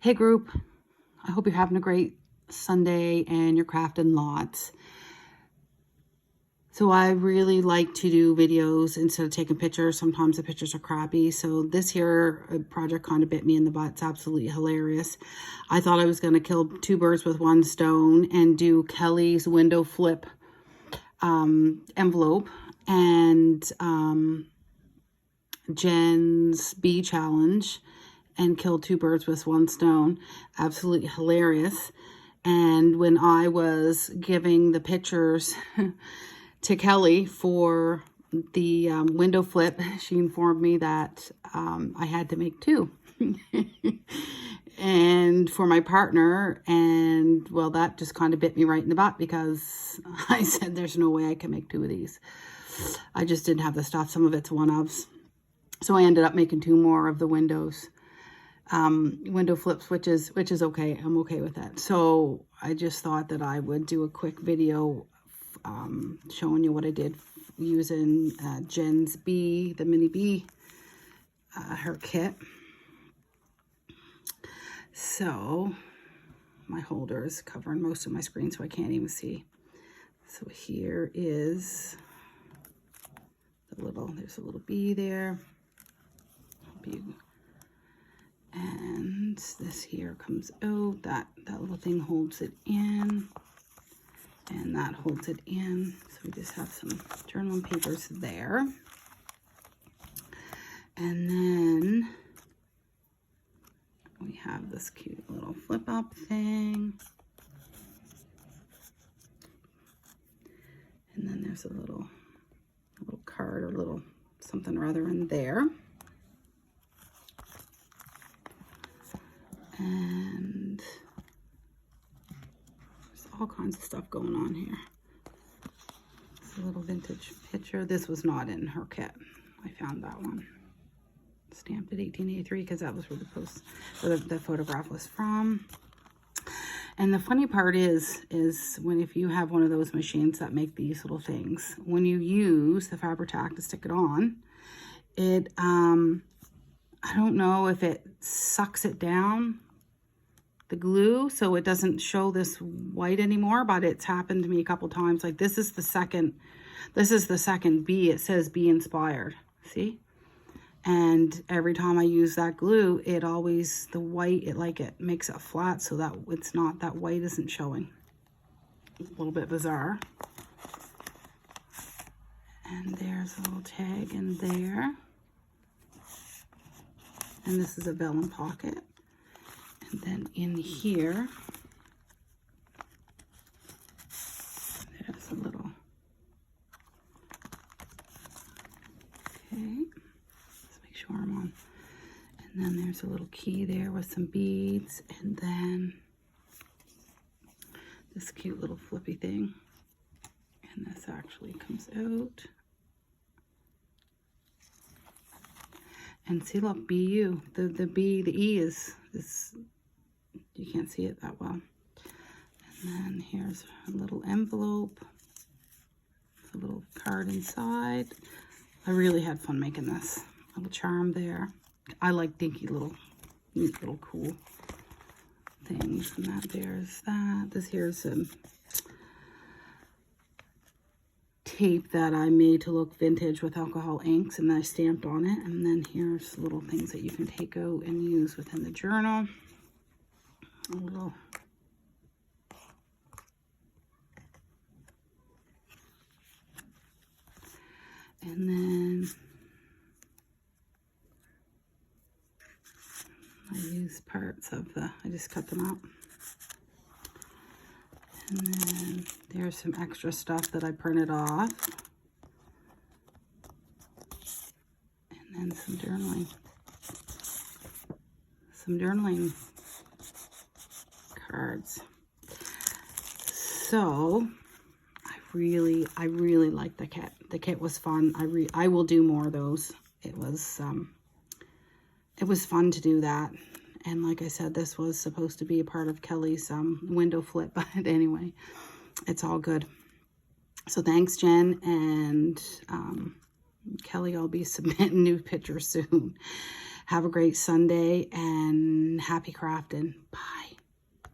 Hey group, I hope you're having a great Sunday and you're crafting lots. So I really like to do videos instead of taking pictures. Sometimes the pictures are crappy. So this here project kind of bit me in the butt. It's absolutely hilarious. I thought I was going to kill two birds with one stone and do Kelly's window flip envelope and Jen's bee challenge and kill two birds with one stone. Absolutely hilarious. And when I was giving the pictures to Kelly for the window flip, she informed me that I had to make two. And for my partner, and well, that just kind of bit me right in the butt because I said there's no way I can make two of these. I just didn't have the stuff. Some of it's one-ofs. So I ended up making two more of the window flips, which is okay. I'm okay with that. So I just thought that I would do a quick video showing you what I did using Jen's bee, the mini bee, her kit. So my holder is covering most of my screen, so I can't even see. So here is the there's a little bee there. And this here comes out, that little thing holds it in, and that holds it in. So we just have some journaling papers there. And then we have this cute little flip up thing. And then there's a little card or little something or other in there. And there's all kinds of stuff going on here. It's a little vintage picture. This was not in her kit. I found that one. Stamped at 1883 because that was where the photograph was from. And the funny part is if you have one of those machines that make these little things, when you use the Fabri-Tac to stick it on, it, I don't know if it sucks it down, the glue, so it doesn't show this white anymore, but it's happened to me a couple times. Like this is the second bee. It says bee inspired, see? And every time I use that glue, it always, the white, it makes it flat so that it's not, that white isn't showing. A little bit bizarre. And there's a little tag in there. And this is a vellum pocket. And then in here, there's a little, okay, let's make sure I'm on. And then there's a little key there with some beads, and then this cute little flippy thing. And this actually comes out. And see, look, BU, the B, the E is, you can't see it that well. And then here's a little envelope, a little card inside. I really had fun making this. A little charm there. I like dinky little, neat little cool things. And that there's that. This here's a tape that I made to look vintage with alcohol inks, and I stamped on it. And then here's little things that you can take out and use within the journal. A little and then I use parts of I just cut them out. And then there's some extra stuff that I printed off. And then some journaling cards. So I really like the kit. The kit was fun. I will do more of those. It was fun to do that. And like I said, this was supposed to be a part of Kelly's window flip, but anyway, it's all good. So thanks, Jen, and Kelly, I'll be submitting new pictures soon. Have a great Sunday and happy crafting. Bye.